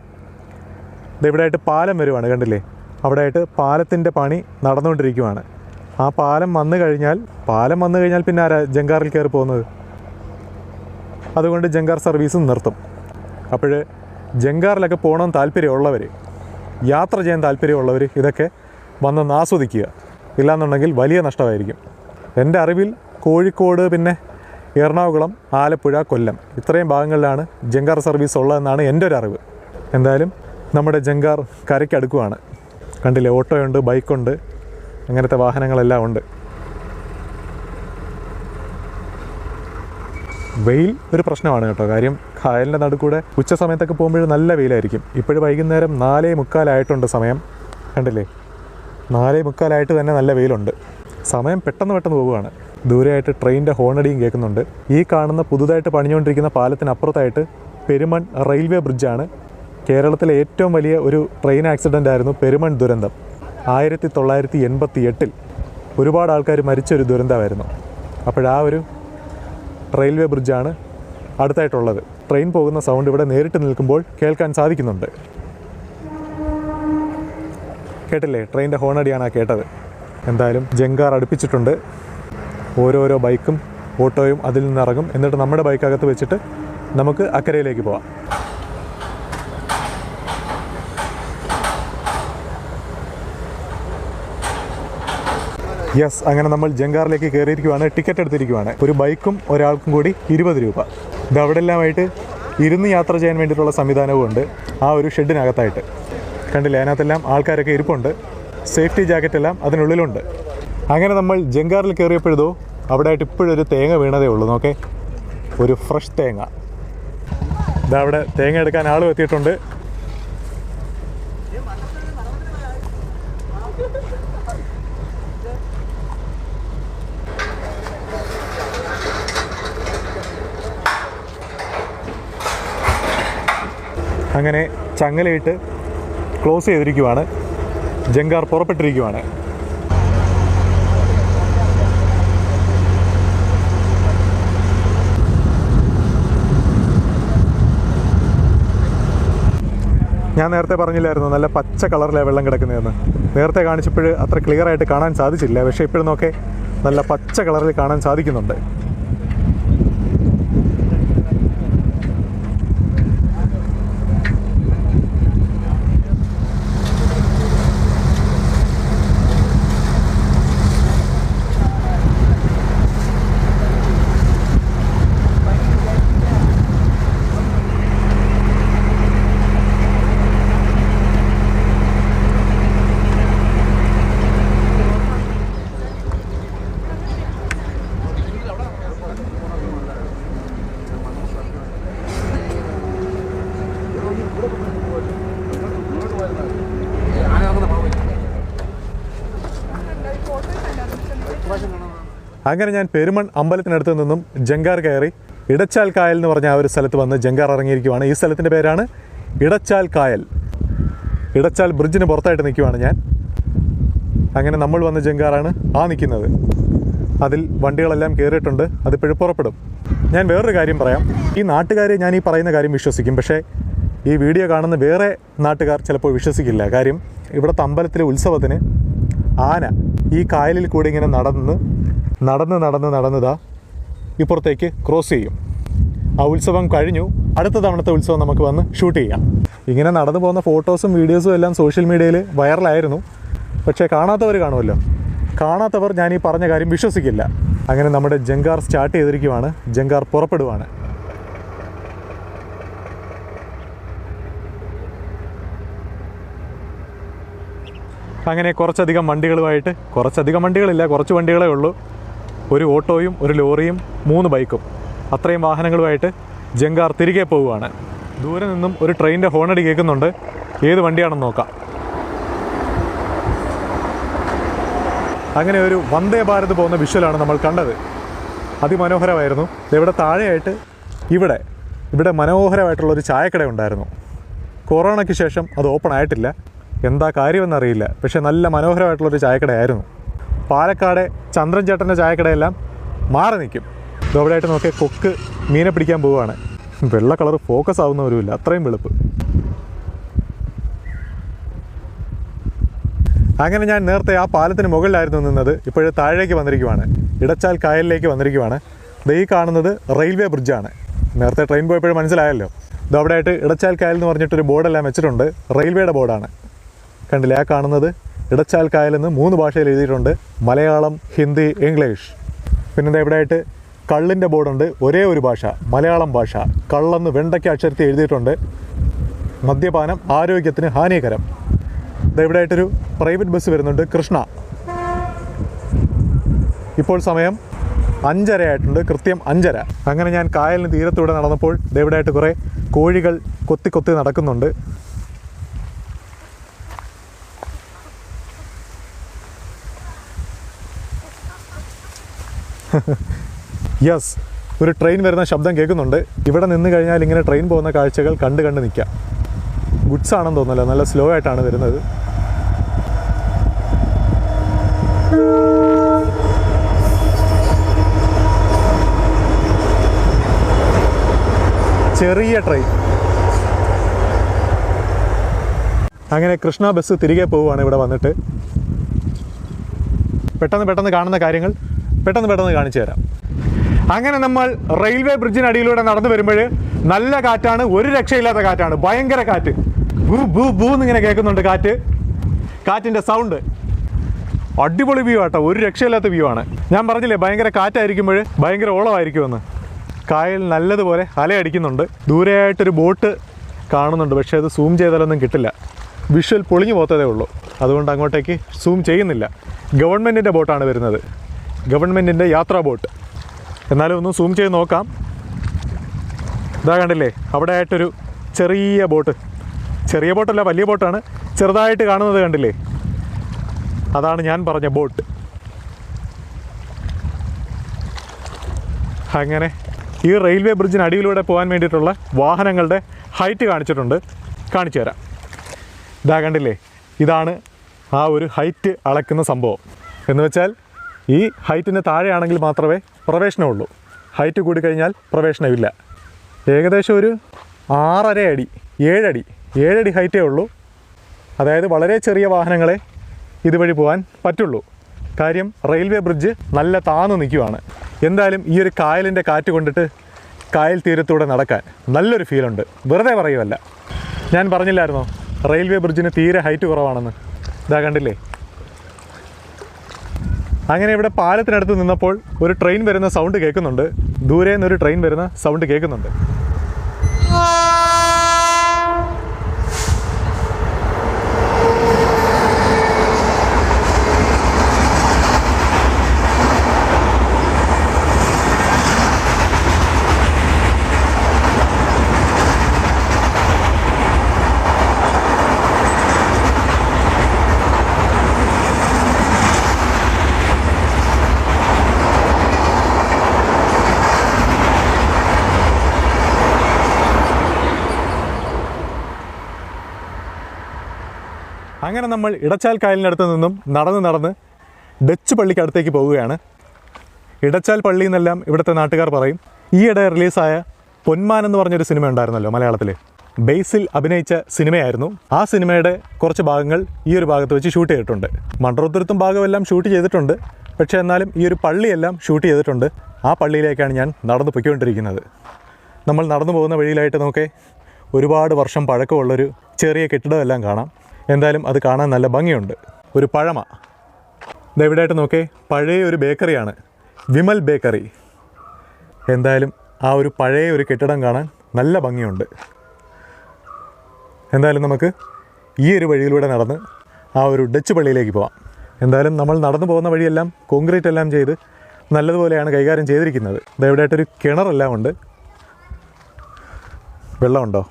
A: ഇതെവിടെയായിട്ട് പാലം വരുവാണ്. കണ്ടില്ലേ, അവിടെയായിട്ട് പാലത്തിൻ്റെ പണി നടന്നുകൊണ്ടിരിക്കുവാണ്. ആ പാലം വന്നു കഴിഞ്ഞാൽ പിന്നെ ആരാ ജങ്കാറിൽ കയറി പോകുന്നത്? അതുകൊണ്ട് ജങ്കാർ സർവീസും നിർത്തും. അപ്പോൾ ജങ്കാറിലൊക്കെ പോകണം താല്പര്യമുള്ളവർ, യാത്ര ചെയ്യാൻ താല്പര്യമുള്ളവർ ഇതൊക്കെ വന്നൊന്ന് ആസ്വദിക്കുക. ഇല്ലാന്നുണ്ടെങ്കിൽ വലിയ നഷ്ടമായിരിക്കും. എൻ്റെ അറിവിൽ കോഴിക്കോട്, പിന്നെ എറണാകുളം, ആലപ്പുഴ, കൊല്ലം ഇത്രയും ഭാഗങ്ങളിലാണ് ജങ്കാർ സർവീസ് ഉള്ളതെന്നാണ് എൻ്റെ ഒരു അറിവ്. എന്തായാലും നമ്മുടെ ജങ്കാർ കരയ്ക്കടുക്കുവാണ്. കണ്ടില്ലേ, ഓട്ടോയുണ്ട്, ബൈക്കുണ്ട്, അങ്ങനത്തെ വാഹനങ്ങളെല്ലാം ഉണ്ട്. വെയിൽ ഒരു പ്രശ്നമാണ് കേട്ടോ. കാര്യം കായലിൻ്റെ നടുക്കൂടെ ഉച്ച സമയത്തൊക്കെ പോകുമ്പോൾ നല്ല വെയിലായിരിക്കും. ഇപ്പോഴും വൈകുന്നേരം 4:45 സമയം. കണ്ടില്ലേ, 4:45 തന്നെ നല്ല വെയിലുണ്ട്. സമയം പെട്ടെന്ന് പോവുകയാണ്. ദൂരെയായിട്ട് ട്രെയിനിൻ്റെ ഹോണടിയും കേൾക്കുന്നുണ്ട്. ഈ കാണുന്ന പുതുതായിട്ട് പണിഞ്ഞുകൊണ്ടിരിക്കുന്ന പാലത്തിനപ്പുറത്തായിട്ട് പെരുമൺ റെയിൽവേ ബ്രിഡ്ജാണ്. കേരളത്തിലെ ഏറ്റവും വലിയ ഒരു ട്രെയിൻ ആക്സിഡൻ്റ് ആയിരുന്നു പെരുമൺ ദുരന്തം. 1988 ഒരുപാട് ആൾക്കാർ മരിച്ചൊരു ദുരന്തമായിരുന്നു. അപ്പോഴാ ഒരു റെയിൽവേ ബ്രിഡ്ജാണ് അടുത്തായിട്ടുള്ളത്. ട്രെയിൻ പോകുന്ന സൗണ്ട് ഇവിടെ നേരിട്ട് നിൽക്കുമ്പോൾ കേൾക്കാൻ സാധിക്കുന്നുണ്ട്. കേട്ടില്ലേ, ട്രെയിനിൻ്റെ ഹോണടിയാണ് ആ കേട്ടത്. എന്തായാലും ജങ്കാർ അടുപ്പിച്ചിട്ടുണ്ട്. ഓരോരോ ബൈക്കും ഓട്ടോയും അതിൽ നിന്നിറങ്ങും. എന്നിട്ട് നമ്മുടെ ബൈക്കകത്ത് വെച്ചിട്ട് നമുക്ക് അക്കരയിലേക്ക് പോവാം. യെസ്, അങ്ങനെ നമ്മൾ ജങ്കാറിലേക്ക് കയറിയിരിക്കുവാണ്. ടിക്കറ്റ് എടുത്തിരിക്കുവാണ്. ഒരു ബൈക്കും ഒരാൾക്കും കൂടി 20 രൂപ. ഇത് അവിടെ എല്ലാമായിട്ട് ഇരുന്ന് യാത്ര ചെയ്യാൻ വേണ്ടിയിട്ടുള്ള സംവിധാനവും ഉണ്ട് ആ ഒരു ഷെഡിനകത്തായിട്ട്. കണ്ടില്ലേ, അതിനകത്തെല്ലാം ആൾക്കാരൊക്കെ ഇരിപ്പുണ്ട്. സേഫ്റ്റി ജാക്കറ്റെല്ലാം അതിനുള്ളിലുണ്ട്. അങ്ങനെ നമ്മൾ ജങ്കാറിൽ കയറിയപ്പോഴതോ അവിടെ ആയിട്ട് ഇപ്പോഴൊരു തേങ്ങ വീണതേ ഉള്ളൂ. നോക്കേ, ഒരു ഫ്രഷ് തേങ്ങ. ഇതാ അവിടെ തേങ്ങ എടുക്കാൻ ആളും എത്തിയിട്ടുണ്ട്. അങ്ങനെ ചങ്ങലയിട്ട് ക്ലോസ് ചെയ്തിരിക്കുവാണ്. ജങ്കാർ പുറപ്പെട്ടിരിക്കുവാണ്. ഞാൻ നേരത്തെ പറഞ്ഞില്ലായിരുന്നു നല്ല പച്ച കളറിലാണ് വെള്ളം കിടക്കുന്നതെന്ന്. നേരത്തെ കാണിച്ചപ്പോൾ അത്ര ക്ലിയർ ആയിട്ട് കാണാൻ സാധിച്ചില്ല. പക്ഷേ ഇപ്പോഴും നോക്കെ നല്ല പച്ച കളറിൽ കാണാൻ സാധിക്കുന്നുണ്ട്. അങ്ങനെ ഞാൻ പെരുമൺ അമ്പലത്തിനടുത്ത് നിന്നും ജങ്കാർ കയറി ഇടച്ചാൽ കായൽ എന്ന് പറഞ്ഞ ആ ഒരു സ്ഥലത്ത് വന്ന് ജങ്കാർ ഇറങ്ങിയിരിക്കുവാണ്. ഈ സ്ഥലത്തിൻ്റെ പേരാണ് ഇടച്ചാൽ കായൽ. ഇടച്ചാൽ ബ്രിഡ്ജിന് പുറത്തായിട്ട് നിൽക്കുവാണ് ഞാൻ. അങ്ങനെ നമ്മൾ വന്ന ജങ്കാറാണ് ആ നിൽക്കുന്നത്. അതിൽ വണ്ടികളെല്ലാം കയറിയിട്ടുണ്ട്. അതിപ്പോഴും പുറപ്പെടും. ഞാൻ വേറൊരു കാര്യം പറയാം. ഈ നാട്ടുകാർ ഞാൻ ഈ പറയുന്ന കാര്യം വിശ്വസിക്കും. പക്ഷേ ഈ വീഡിയോ കാണുന്ന വേറെ നാട്ടുകാർ ചിലപ്പോൾ വിശ്വസിക്കില്ല. കാര്യം ഇവിടുത്തെ അമ്പലത്തിലെ ഉത്സവത്തിന് ആന ഈ കായലിൽ കൂടി ഇങ്ങനെ നടന്നതാ ഇപ്പുറത്തേക്ക് ക്രോസ് ചെയ്യും. ആ ഉത്സവം കഴിഞ്ഞു. അടുത്ത തവണത്തെ ഉത്സവം നമുക്ക് വന്ന് ഷൂട്ട് ചെയ്യാം. ഇങ്ങനെ നടന്നു പോകുന്ന ഫോട്ടോസും വീഡിയോസും എല്ലാം സോഷ്യൽ മീഡിയയിൽ വൈറലായിരുന്നു. പക്ഷേ കാണാത്തവർ കാണുമല്ലോ. കാണാത്തവർ ഞാൻ ഈ പറഞ്ഞ കാര്യം വിശ്വസിക്കില്ല. അങ്ങനെ നമ്മുടെ ജങ്കാർ സ്റ്റാർട്ട് ചെയ്തിരിക്കുവാണ്. ജങ്കാർ പുറപ്പെടുവാണ്. അങ്ങനെ കുറച്ചധികം വണ്ടികളുമായിട്ട്, കുറച്ചധികം വണ്ടികളില്ല, കുറച്ച് വണ്ടികളേ ഉള്ളൂ. ഒരു ഓട്ടോയും ഒരു ലോറിയും 3 ബൈക്കും, അത്രയും വാഹനങ്ങളുമായിട്ട് ജങ്കാർ തിരികെ പോവുകയാണ്. ദൂരെ നിന്നും ഒരു ട്രെയിനിൻ്റെ ഹോണടി കേൾക്കുന്നുണ്ട്. ഏത് വണ്ടിയാണെന്ന് നോക്കാം. അങ്ങനെ ഒരു വന്ദേ ഭാരത് പോകുന്ന വിഷ്വലാണ് നമ്മൾ കണ്ടത്. അതിമനോഹരമായിരുന്നു. ഇവിടെ താഴെയായിട്ട് ഇവിടെ മനോഹരമായിട്ടുള്ളൊരു ചായക്കട ഉണ്ടായിരുന്നു. കൊറോണയ്ക്ക് ശേഷം അത് ഓപ്പൺ ആയിട്ടില്ല. എന്താ കാര്യമെന്നറിയില്ല. പക്ഷേ നല്ല മനോഹരമായിട്ടുള്ളൊരു ചായക്കടയായിരുന്നു. പാലക്കാട് ചന്ദ്രൻ ചേട്ടൻ്റെ ചായക്കടയെല്ലാം മാറി നിൽക്കും. ഇതവിടെയായിട്ട് നോക്കിയാൽ കൊക്ക് മീനെ പിടിക്കാൻ പോവുകയാണ്. വെള്ള കളർ ഫോക്കസ് ആവുന്നവരുമില്ല, അത്രയും വെളുപ്പ്. അങ്ങനെ ഞാൻ നേരത്തെ ആ പാലത്തിന് മുകളിലായിരുന്നു നിന്നത്. ഇപ്പോഴും താഴേക്ക് വന്നിരിക്കുവാണ്. ഇടച്ചാൽ കായലിലേക്ക് വന്നിരിക്കുവാണ്. ഈ കാണുന്നത് റെയിൽവേ ബ്രിഡ്ജാണ്. നേരത്തെ ട്രെയിൻ പോയപ്പോഴും മനസ്സിലായല്ലോ. ഇതവിടെയായിട്ട് ഇടച്ചാൽ കായൽ എന്ന് പറഞ്ഞിട്ടൊരു ബോർഡെല്ലാം വെച്ചിട്ടുണ്ട്. റെയിൽവേയുടെ ബോർഡാണ്. കണ്ടില്ലേ, ആ കാണുന്നത് ഇടച്ചാൽ കായലെന്ന് 3 ഭാഷയിൽ എഴുതിയിട്ടുണ്ട്. മലയാളം, ഹിന്ദി, ഇംഗ്ലീഷ്. പിന്നെ ഇവിടെയായിട്ട് കള്ളിൻ്റെ ബോർഡുണ്ട്. ഒരേ ഒരു ഭാഷ, മലയാളം ഭാഷ. കള്ളെന്ന് വെണ്ടയ്ക്ക അക്ഷരത്തിൽ എഴുതിയിട്ടുണ്ട്. മദ്യപാനം ആരോഗ്യത്തിന് ഹാനികരം. ഇവിടെയായിട്ടൊരു പ്രൈവറ്റ് ബസ് വരുന്നുണ്ട്, കൃഷ്ണ. ഇപ്പോൾ സമയം 5:30 ആയിട്ടുണ്ട്, കൃത്യം 5:30. അങ്ങനെ ഞാൻ കായലിന് തീരത്തൂടെ നടന്നപ്പോൾ ഇവിടെയായിട്ട് കുറേ കോഴികൾ കൊത്തി നടക്കുന്നുണ്ട്. യെസ്, ഒരു ട്രെയിൻ വരുന്ന ശബ്ദം കേൾക്കുന്നുണ്ട്. ഇവിടെ നിന്ന് കഴിഞ്ഞാൽ ഇങ്ങനെ ട്രെയിൻ പോകുന്ന കാഴ്ചകൾ കണ്ട് നിൽക്കാം. ഗുഡ്സ് ആണെന്ന് തോന്നുന്നല്ലോ, നല്ല സ്ലോ ആയിട്ടാണ് വരുന്നത്. ചെറിയ ട്രെയിൻ. അങ്ങനെ കൃഷ്ണ ബസ് തിരികെ പോവുകയാണ്. ഇവിടെ വന്നിട്ട് പെട്ടെന്ന് കാണുന്ന കാര്യങ്ങൾ പെട്ടെന്ന് കാണിച്ചു തരാം. അങ്ങനെ നമ്മൾ റെയിൽവേ ബ്രിഡ്ജിനടിയിലൂടെ നടന്നു വരുമ്പോൾ നല്ല കാറ്റാണ്, ഒരു രക്ഷയില്ലാത്ത കാറ്റാണ്. ഭയങ്കര കാറ്റ്, ബൂ എന്നിങ്ങനെ കേൾക്കുന്നുണ്ട് കാറ്റിൻ്റെ സൗണ്ട്. അടിപൊളി വ്യൂ ആട്ടോ, ഒരു രക്ഷയില്ലാത്ത വ്യൂ ആണ്. ഞാൻ പറഞ്ഞില്ലേ ഭയങ്കര കാറ്റായിരിക്കുമ്പോൾ ഭയങ്കര ഓളമായിരിക്കുമെന്ന്. കായൽ നല്ലതുപോലെ അലയടിക്കുന്നുണ്ട്. ദൂരെയായിട്ടൊരു ബോട്ട് കാണുന്നുണ്ട്. പക്ഷേ അത് സൂം ചെയ്താലൊന്നും കിട്ടില്ല. വിഷ്വൽ പൊളിഞ്ഞു പോത്തതേ ഉള്ളൂ. അതുകൊണ്ട് അങ്ങോട്ടേക്ക് സൂം ചെയ്യുന്നില്ല. ഗവൺമെൻറ്റിൻ്റെ ബോട്ടാണ് വരുന്നത്, ഗവൺമെൻറ്റിൻ്റെ യാത്രാ ബോട്ട്. എന്നാലും ഒന്ന് സൂം ചെയ്ത് നോക്കാം. ഇതാ കണ്ടില്ലേ, അവിടെ ആയിട്ടൊരു ചെറിയ ബോട്ട്, ചെറിയ ബോട്ടല്ല വലിയ ബോട്ടാണ്, ചെറുതായിട്ട് കാണുന്നത് കണ്ടില്ലേ, അതാണ് ഞാൻ പറഞ്ഞ ബോട്ട്. അങ്ങനെ ഈ റെയിൽവേ ബ്രിഡ്ജിന് അടിയിലൂടെ പോകാൻ വേണ്ടിയിട്ടുള്ള വാഹനങ്ങളുടെ ഹൈറ്റ് കാണിച്ചിട്ടുണ്ട്, കാണിച്ചു തരാം. ഇതാ കണ്ടില്ലേ, ഇതാണ് ആ ഒരു ഹൈറ്റ് അളക്കുന്ന സംഭവം. എന്ന് വെച്ചാൽ ഈ ഹൈറ്റിന് താഴെയാണെങ്കിൽ മാത്രമേ പ്രവേശനമുള്ളൂ, ഹൈറ്റ് കൂടിക്കഴിഞ്ഞാൽ പ്രവേശനമില്ല. ഏകദേശം ഒരു 6.5 അടി 7 അടി ഹൈറ്റേ ഉള്ളൂ. അതായത് വളരെ ചെറിയ വാഹനങ്ങളെ ഇതുവഴി പോകാൻ പറ്റുള്ളൂ. കാര്യം റെയിൽവേ ബ്രിഡ്ജ് നല്ല താന്നു നിൽക്കുവാണ്. എന്തായാലും ഈ ഒരു കായലിൻ്റെ കാറ്റ് കൊണ്ടിട്ട് കായൽ തീരത്തൂടെ നടക്കാൻ നല്ലൊരു ഫീലുണ്ട്, വെറുതെ പറയുമല്ല. ഞാൻ പറഞ്ഞില്ലായിരുന്നോ റെയിൽവേ ബ്രിഡ്ജിന് തീരെ ഹൈറ്റ് കുറവാണെന്ന്? ഇതാ കണ്ടില്ലേ. അങ്ങനെ ഇവിടെ പാലത്തിനടുത്ത് നിന്നപ്പോൾ ഒരു ട്രെയിൻ വരുന്ന സൗണ്ട് കേൾക്കുന്നുണ്ട്, ദൂരെ നിന്നൊരു ട്രെയിൻ വരുന്ന സൗണ്ട് കേൾക്കുന്നുണ്ട്. അങ്ങനെ നമ്മൾ ഇടച്ചാൽ കായലിനടുത്ത് നിന്നും നടന്ന് ഡച്ച് പള്ളിക്കടുത്തേക്ക് പോവുകയാണ്. ഇടച്ചാൽ പള്ളി എന്നെല്ലാം ഇവിടുത്തെ നാട്ടുകാർ പറയും. ഈയിടെ റിലീസായ പൊന്മാൻ എന്ന് പറഞ്ഞൊരു സിനിമ ഉണ്ടായിരുന്നല്ലോ മലയാളത്തിൽ, ബേസിൽ അഭിനയിച്ച സിനിമയായിരുന്നു. ആ സിനിമയുടെ കുറച്ച് ഭാഗങ്ങൾ ഈ ഒരു ഭാഗത്ത് വെച്ച് ഷൂട്ട് ചെയ്തിട്ടുണ്ട്. മൺട്രോത്തുരുത്തും ഭാഗമെല്ലാം ഷൂട്ട് ചെയ്തിട്ടുണ്ട്, പക്ഷേ എന്നാലും ഈ ഒരു പള്ളിയെല്ലാം ഷൂട്ട് ചെയ്തിട്ടുണ്ട്. ആ പള്ളിയിലേക്കാണ് ഞാൻ നടന്നു പൊയ്ക്കൊണ്ടിരിക്കുന്നത്. നമ്മൾ നടന്നു പോകുന്ന വഴിയിലായിട്ട് നമുക്ക് ഒരുപാട് വർഷം പഴക്കമുള്ളൊരു ചെറിയ കെട്ടിടമെല്ലാം കാണാം. എന്തായാലും അത് കാണാൻ നല്ല ഭംഗിയുണ്ട്. ഒരു പഴമ ഇതെവിടെയായിട്ട് നോക്കേ, പഴയ ഒരു ബേക്കറിയാണ്, വിമൽ ബേക്കറി. എന്തായാലും ആ ഒരു പഴയ ഒരു കെട്ടിടം കാണാൻ നല്ല ഭംഗിയുണ്ട്. എന്തായാലും നമുക്ക് ഈ ഒരു വഴിയിലൂടെ നടന്ന് ആ ഒരു ഡച്ച് പള്ളിയിലേക്ക് പോവാം. എന്തായാലും നമ്മൾ നടന്നു പോകുന്ന വഴിയെല്ലാം കോൺക്രീറ്റ് എല്ലാം ചെയ്ത് നല്ലതുപോലെയാണ് കൈകാര്യം ചെയ്തിരിക്കുന്നത്. ഇതെവിടെയായിട്ടൊരു കിണറെല്ലാം ഉണ്ട്. വെള്ളമുണ്ടോ?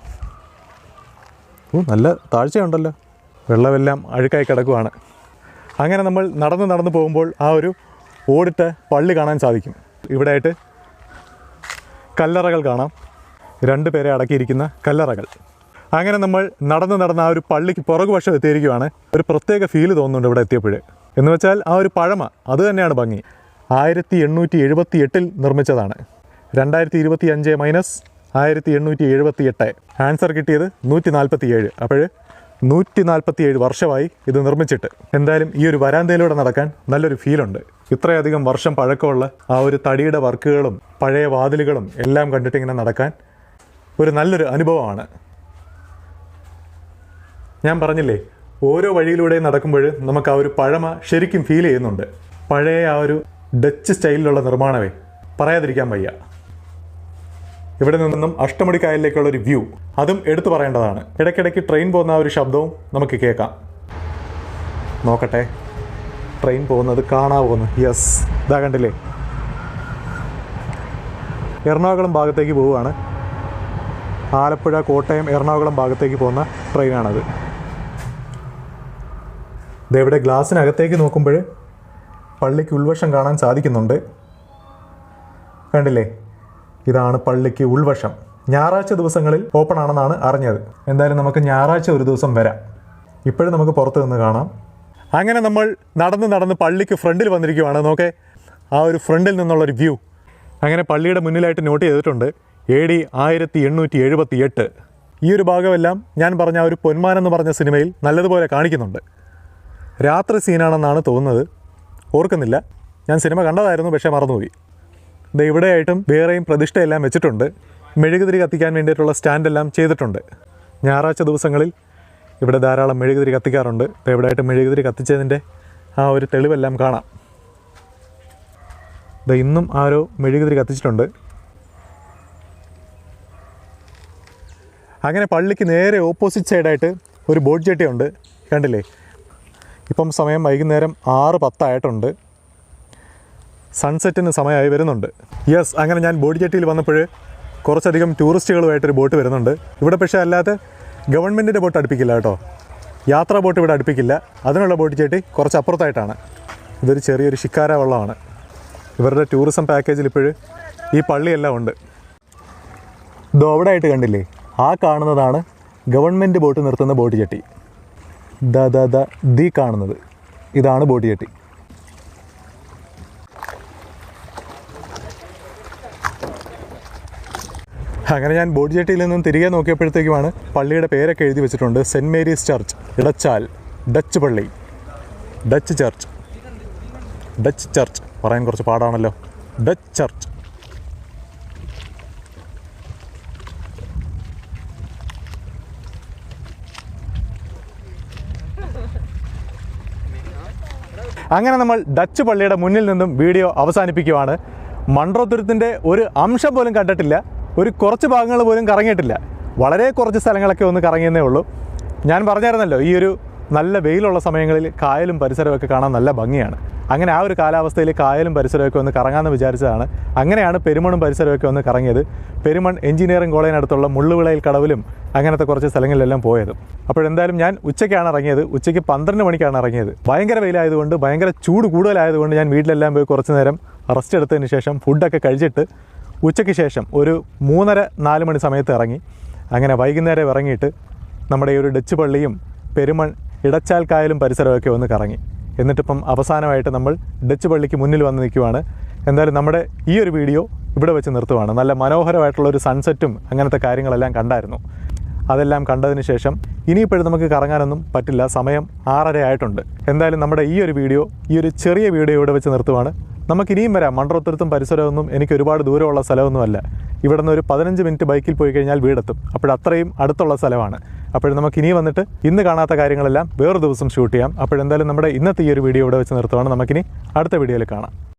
A: നല്ല താഴ്ചയുണ്ടല്ലോ, വെള്ളമെല്ലാം അഴുക്കായി കിടക്കുവാണ്. അങ്ങനെ നമ്മൾ നടന്ന് പോകുമ്പോൾ ആ ഒരു ഓടിട്ട പള്ളി കാണാൻ സാധിക്കും. ഇവിടെയായിട്ട് കല്ലറകൾ കാണാം, 2 പേരെ അടക്കിയിരിക്കുന്ന കല്ലറകൾ. അങ്ങനെ നമ്മൾ നടന്ന് ആ ഒരു പള്ളിക്ക് പുറകുവശം എത്തിയിരിക്കുകയാണ്. ഒരു പ്രത്യേക ഫീല് തോന്നുന്നുണ്ട് ഇവിടെ എത്തിയപ്പോൾ. എന്ന് വെച്ചാൽ ആ ഒരു പഴമ അത് തന്നെയാണ് ഭംഗി. 1878 നിർമ്മിച്ചതാണ്. 2025 മൈനസ് 1878, ആൻസർ കിട്ടിയത് 147. അപ്പോൾ 147 വർഷമായി ഇത് നിർമ്മിച്ചിട്ട്. എന്തായാലും ഈ ഒരു വരാന്തയിലൂടെ നടക്കാൻ നല്ലൊരു ഫീലുണ്ട്. ഇത്രയധികം വർഷം പഴക്കമുള്ള ആ ഒരു തടിയുടെ വർക്കുകളും പഴയ വാതിലുകളും എല്ലാം കണ്ടിട്ടിങ്ങനെ നടക്കാൻ ഒരു നല്ലൊരു അനുഭവമാണ്. ഞാൻ പറഞ്ഞില്ലേ, ഓരോ വഴിയിലൂടെയും നടക്കുമ്പോൾ നമുക്ക് ആ ഒരു പഴമ ശരിക്കും ഫീൽ ചെയ്യുന്നുണ്ട്. പഴയ ആ ഒരു ഡച്ച് സ്റ്റൈലിലുള്ള നിർമ്മാണമേ പറയാതിരിക്കാൻ വയ്യ. ഇവിടെ നിന്നും അഷ്ടമുടി കായലിലേക്കുള്ള ഒരു വ്യൂ അതും എടുത്തു പറയേണ്ടതാണ്. ഇടയ്ക്കിടയ്ക്ക് ട്രെയിൻ പോകുന്ന ആ ഒരു ശബ്ദവും നമുക്ക് കേൾക്കാം. നോക്കട്ടെ, ട്രെയിൻ പോകുന്നത് കാണാൻ പോകുന്നു. യെസ്, ഇതാ കണ്ടില്ലേ, എറണാകുളം ഭാഗത്തേക്ക് പോവുകയാണ്. ആലപ്പുഴ, കോട്ടയം, എറണാകുളം ഭാഗത്തേക്ക് പോകുന്ന ട്രെയിനാണത്. ഇതെവിടെ ഗ്ലാസ്സിനകത്തേക്ക് നോക്കുമ്പോൾ പള്ളിക്ക് ഉൾവശം കാണാൻ സാധിക്കുന്നുണ്ട്. കണ്ടില്ലേ, ഇതാണ് പള്ളിക്ക് ഉൾവശം. ഞായറാഴ്ച ദിവസങ്ങളിൽ ഓപ്പൺ ആണെന്നാണ് അറിഞ്ഞത്. എന്തായാലും നമുക്ക് ഞായറാഴ്ച ഒരു ദിവസം വരാം. ഇപ്പോഴും നമുക്ക് പുറത്ത് നിന്ന് കാണാം. അങ്ങനെ നമ്മൾ നടന്ന് പള്ളിക്ക് ഫ്രണ്ടിൽ വന്നിരിക്കുകയാണ്. നോക്കേ, ആ ഒരു ഫ്രണ്ടിൽ നിന്നുള്ളൊരു വ്യൂ. അങ്ങനെ പള്ളിയുടെ മുന്നിലായിട്ട് നോട്ട് ചെയ്തിട്ടുണ്ട് AD 1878. ഈ ഒരു ഭാഗമെല്ലാം ഞാൻ പറഞ്ഞ ആ ഒരു പൊന്മാൻ എന്ന് പറഞ്ഞ സിനിമയിൽ നല്ലതുപോലെ കാണിക്കുന്നുണ്ട്. രാത്രി സീനാണെന്നാണ് തോന്നുന്നത്, ഓർക്കുന്നില്ല. ഞാൻ സിനിമ കണ്ടതായിരുന്നു, പക്ഷേ മറന്നുപോയി. ഇത് ഇവിടെയായിട്ടും വേറെയും പ്രതിഷ്ഠയെല്ലാം വെച്ചിട്ടുണ്ട്. മെഴുകുതിരി കത്തിക്കാൻ വേണ്ടിയിട്ടുള്ള സ്റ്റാൻഡെല്ലാം ചെയ്തിട്ടുണ്ട്. ഞായറാഴ്ച ദിവസങ്ങളിൽ ഇവിടെ ധാരാളം മെഴുകുതിരി കത്തിക്കാറുണ്ട്. ഇപ്പോൾ ഇവിടെയായിട്ട് മെഴുകുതിരി കത്തിച്ചതിൻ്റെ ആ ഒരു തെളിവെല്ലാം കാണാം. ഇത് ഇന്നും ആരോ മെഴുകുതിരി കത്തിച്ചിട്ടുണ്ട്. അങ്ങനെ പള്ളിക്ക് നേരെ ഓപ്പോസിറ്റ് സൈഡായിട്ട് ഒരു ബോട്ട് ജെട്ടിയുണ്ട്. കണ്ടില്ലേ, ഇപ്പം സമയം വൈകുന്നേരം 6:10 ആയിട്ടുണ്ട്. സൺസെറ്റിന് സമയമായി വരുന്നുണ്ട്. യെസ്, അങ്ങനെ ഞാൻ ബോട്ട് ജെട്ടിയിൽ വന്നപ്പോൾ കുറച്ചധികം ടൂറിസ്റ്റുകളുമായിട്ടൊരു ബോട്ട് വരുന്നുണ്ട്. ഇവിടെ പക്ഷേ അല്ലാതെ ഗവൺമെൻറ്റിൻ്റെ ബോട്ട് അടുപ്പിക്കില്ല കേട്ടോ. യാത്രാ ബോട്ട് ഇവിടെ അടുപ്പിക്കില്ല. അതിനുള്ള ബോട്ട് ചേട്ടി കുറച്ച് അപ്പുറത്തായിട്ടാണ്. ഇതൊരു ചെറിയൊരു ശിക്കാര വള്ളമാണ്. ഇവരുടെ ടൂറിസം പാക്കേജിൽ ഇപ്പോഴും ഈ പള്ളിയെല്ലാം ഉണ്ട്. ഇതോ അവിടെ ആയിട്ട് കണ്ടില്ലേ, ആ കാണുന്നതാണ് ഗവൺമെൻറ് ബോട്ട് നിർത്തുന്ന ബോട്ട് ചട്ടി. ദീ കാണുന്നത് ഇതാണ് ബോട്ട് ചട്ടി. അങ്ങനെ ഞാൻ ബോട്ട് ജെട്ടിയിൽ നിന്നും തിരികെ നോക്കിയപ്പോഴത്തേക്കുമാണ് പള്ളിയുടെ പേരൊക്കെ എഴുതി വെച്ചിട്ടുണ്ട്. സെൻറ്റ് മേരീസ് ചർച്ച് ഇടച്ചാൽ, ഡച്ച് പള്ളി, ഡച്ച് ചർച്ച് പറയാൻ കുറച്ച് പാടാണല്ലോ. Dutch church. അങ്ങനെ നമ്മൾ ഡച്ച് പള്ളിയുടെ മുന്നിൽ നിന്നും വീഡിയോ അവസാനിപ്പിക്കുവാണ്. മൺട്രോത്തുരുത്തിൻ്റെ ഒരു അംശം പോലും കണ്ടിട്ടില്ല. ഒരു കുറച്ച് ഭാഗങ്ങൾ പോലും കറങ്ങിയിട്ടില്ല. വളരെ കുറച്ച് സ്ഥലങ്ങളൊക്കെ ഒന്ന് കറങ്ങിയെന്നേ ഉള്ളൂ. ഞാൻ പറഞ്ഞായിരുന്നല്ലോ, ഈ ഒരു നല്ല വെയിലുള്ള സമയങ്ങളിൽ കായലും പരിസരമൊക്കെ കാണാൻ നല്ല ഭംഗിയാണ്. അങ്ങനെ ആ ഒരു കാലാവസ്ഥയിൽ കായലും പരിസരമൊക്കെ ഒന്ന് കറങ്ങാമെന്ന് വിചാരിച്ചതാണ്. അങ്ങനെയാണ് പെരുമണും പരിസരമൊക്കെ ഒന്ന് കറങ്ങിയത്. പെരുമൺ എഞ്ചിനീയറിംഗ് കോളേജിനടുത്തുള്ള മുള്ളുവിളയിൽ കടവിലും അങ്ങനത്തെ കുറച്ച് സ്ഥലങ്ങളിലെല്ലാം പോയത്. അപ്പോഴെന്തായാലും ഞാൻ ഉച്ചയ്ക്കാണ് ഇറങ്ങിയത്. ഉച്ചയ്ക്ക് 12 മണിക്കാണ് ഇറങ്ങിയത്. ഭയങ്കര വെയിലായതുകൊണ്ട്, ഭയങ്കര ചൂട് കൂടുതലായതുകൊണ്ട് ഞാൻ വീട്ടിലെല്ലാം പോയി കുറച്ച് നേരം റെസ്റ്റ് എടുത്തതിന് ശേഷം ഫുഡൊക്കെ കഴിച്ചിട്ട് ഉച്ചയ്ക്ക് ശേഷം ഒരു 3:30-4 മണി സമയത്ത് ഇറങ്ങി. അങ്ങനെ വൈകുന്നേരം ഇറങ്ങിയിട്ട് നമ്മുടെ ഈ ഒരു ഡച്ച് പള്ളിയും പെരുമൺ ഇടച്ചാൽ കായലും പരിസരമൊക്കെ ഒന്ന് കറങ്ങി. എന്നിട്ടിപ്പം അവസാനമായിട്ട് നമ്മൾ ഡച്ച് പള്ളിക്ക് മുന്നിൽ വന്ന് നിൽക്കുവാണ്. എന്തായാലും നമ്മുടെ ഈ ഒരു വീഡിയോ ഇവിടെ വെച്ച് നിർത്തുവാണ്. നല്ല മനോഹരമായിട്ടുള്ളൊരു സൺസെറ്റും അങ്ങനത്തെ കാര്യങ്ങളെല്ലാം കണ്ടായിരുന്നു. അതെല്ലാം കണ്ടതിന് ശേഷം ഇനിയിപ്പോഴും നമുക്ക് കറങ്ങാനൊന്നും പറ്റില്ല. സമയം 6:30 ആയിട്ടുണ്ട്. എന്തായാലും നമ്മുടെ ഈ ഒരു വീഡിയോ, ഈ ഒരു ചെറിയ വീഡിയോ ഇവിടെ വെച്ച് നിർത്തുവാണ്. നമുക്കിനിയും വരാം. മൺട്രോത്തുരുത്തും പരിസരമൊന്നും എനിക്ക് ഒരുപാട് ദൂരമുള്ള സ്ഥലമൊന്നുമല്ല. ഇവിടെ നിന്ന് ഒരു 15 മിനിറ്റ് ബൈക്കിൽ പോയി കഴിഞ്ഞാൽ വീടെത്തും. അപ്പോഴത്രയും അടുത്തുള്ള സ്ഥലമാണ്. അപ്പോഴും നമുക്കിനി വന്നിട്ട് ഇന്ന് കാണാത്ത കാര്യങ്ങളെല്ലാം വേറൊരു ദിവസം ഷൂട്ട് ചെയ്യാം. അപ്പോഴെന്തായാലും നമ്മുടെ ഇന്നത്തെ ഈ ഒരു വീഡിയോ ഇവിടെ വെച്ച് നിർത്തുവാണ്. നമുക്കിനി അടുത്ത വീഡിയോയിൽ കാണാം.